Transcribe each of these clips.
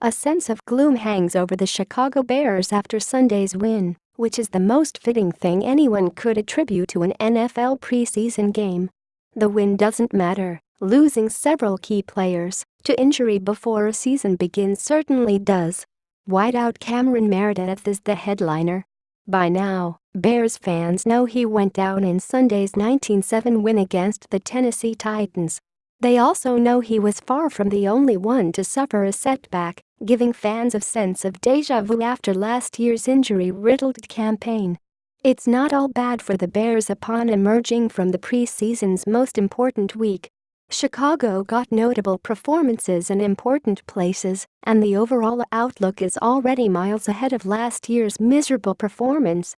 A sense of gloom hangs over the Chicago Bears after Sunday's win, which is the most fitting thing anyone could attribute to an NFL preseason game. The win doesn't matter, losing several key players to injury before a season begins certainly does. Wideout Cameron Meredith is the headliner. By now, Bears fans know he went down in Sunday's 19-7 win against the Tennessee Titans. They also know he was far from the only one to suffer a setback, giving fans a sense of déjà vu after last year's injury-riddled campaign. It's not all bad for the Bears upon emerging from the preseason's most important week. Chicago got notable performances in important places, and the overall outlook is already miles ahead of last year's miserable performance.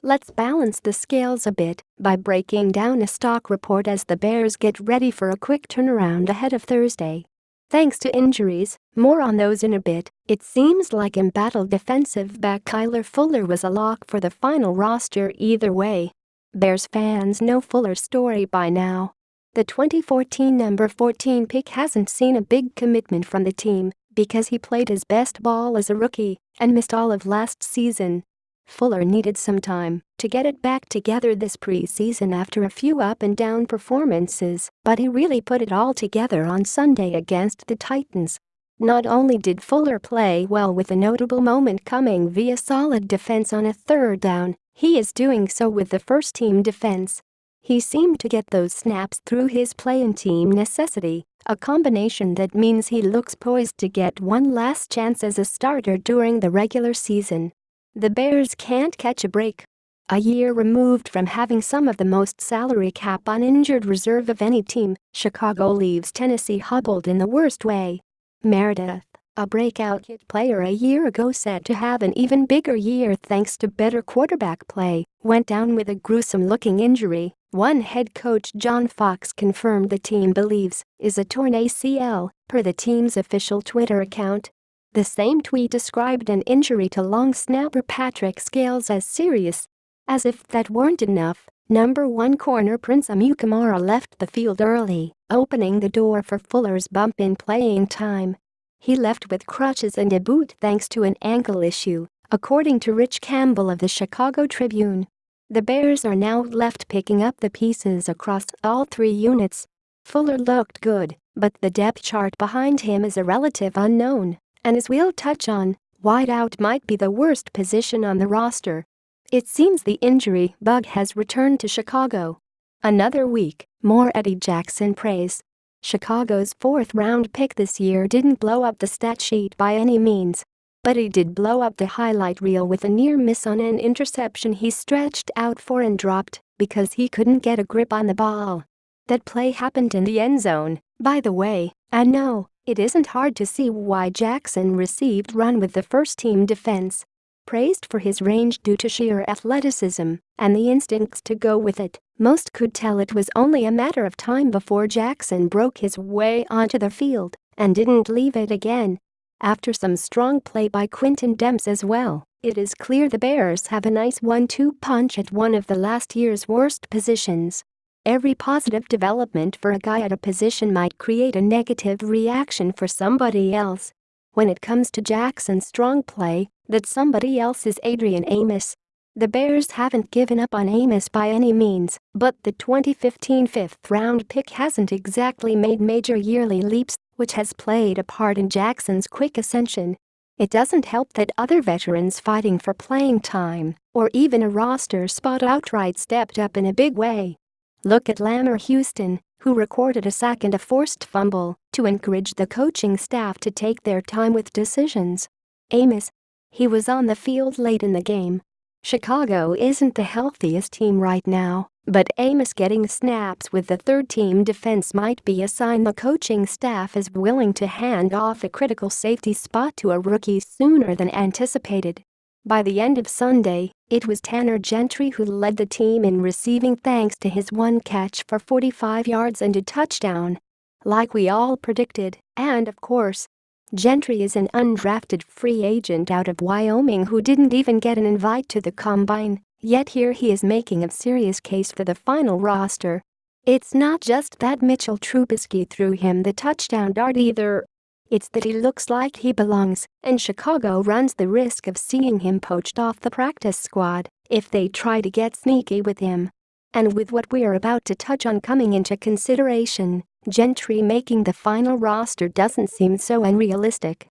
Let's balance the scales a bit by breaking down a stock report as the Bears get ready for a quick turnaround ahead of Thursday. Thanks to injuries, more on those in a bit, it seems like embattled defensive back Kyler Fuller was a lock for the final roster either way. Bears fans know Fuller's story by now. The 2014 number 14 pick hasn't seen a big commitment from the team because he played his best ball as a rookie and missed all of last season. Fuller needed some time to get it back together this preseason after a few up-and-down performances, but he really put it all together on Sunday against the Titans. Not only did Fuller play well with a notable moment coming via solid defense on a third down, he is doing so with the first-team defense. He seemed to get those snaps through his play and team necessity, a combination that means he looks poised to get one last chance as a starter during the regular season. The Bears can't catch a break. A year removed from having some of the most salary cap on injured reserve of any team, Chicago leaves Tennessee hobbled in the worst way. Meredith, a breakout kid player a year ago set to have an even bigger year thanks to better quarterback play, went down with a gruesome-looking injury. One head coach John Fox confirmed the team believes is a torn ACL, per the team's official Twitter account. The same tweet described an injury to long snapper Patrick Scales as serious. As if that weren't enough, number 1 corner Prince Amukamara left the field early, opening the door for Fuller's bump in playing time. He left with crutches and a boot thanks to an ankle issue, according to Rich Campbell of the Chicago Tribune. The Bears are now left picking up the pieces across all 3 units. Fuller looked good, but the depth chart behind him is a relative unknown. And as we'll touch on, wideout might be the worst position on the roster. It seems the injury bug has returned to Chicago. Another week, more Eddie Jackson praise. Chicago's 4th-round pick this year didn't blow up the stat sheet by any means. But he did blow up the highlight reel with a near miss on an interception he stretched out for and dropped because he couldn't get a grip on the ball. That play happened in the end zone, by the way, and no, it isn't hard to see why Jackson received run with the first-team defense. Praised for his range due to sheer athleticism and the instincts to go with it, most could tell it was only a matter of time before Jackson broke his way onto the field and didn't leave it again. After some strong play by Quinton Demps as well, it is clear the Bears have a nice 1-2 punch at one of the last year's worst positions. Every positive development for a guy at a position might create a negative reaction for somebody else. When it comes to Jackson's strong play, that somebody else is Adrian Amos. The Bears haven't given up on Amos by any means, but the 2015 5th-round pick hasn't exactly made major yearly leaps, which has played a part in Jackson's quick ascension. It doesn't help that other veterans fighting for playing time, or even a roster spot outright stepped up in a big way. Look at Lamar Houston, who recorded a sack and a forced fumble to encourage the coaching staff to take their time with decisions. Amos, he was on the field late in the game. Chicago isn't the healthiest team right now, but Amos getting snaps with the third-team defense might be a sign the coaching staff is willing to hand off a critical safety spot to a rookie sooner than anticipated. By the end of Sunday, it was Tanner Gentry who led the team in receiving thanks to his one catch for 45 yards and a touchdown. Like we all predicted, and of course, Gentry is an undrafted free agent out of Wyoming who didn't even get an invite to the combine, yet here he is making a serious case for the final roster. It's not just that Mitchell Trubisky threw him the touchdown dart either. It's that he looks like he belongs, and Chicago runs the risk of seeing him poached off the practice squad if they try to get sneaky with him. And with what we're about to touch on coming into consideration, Gentry making the final roster doesn't seem so unrealistic.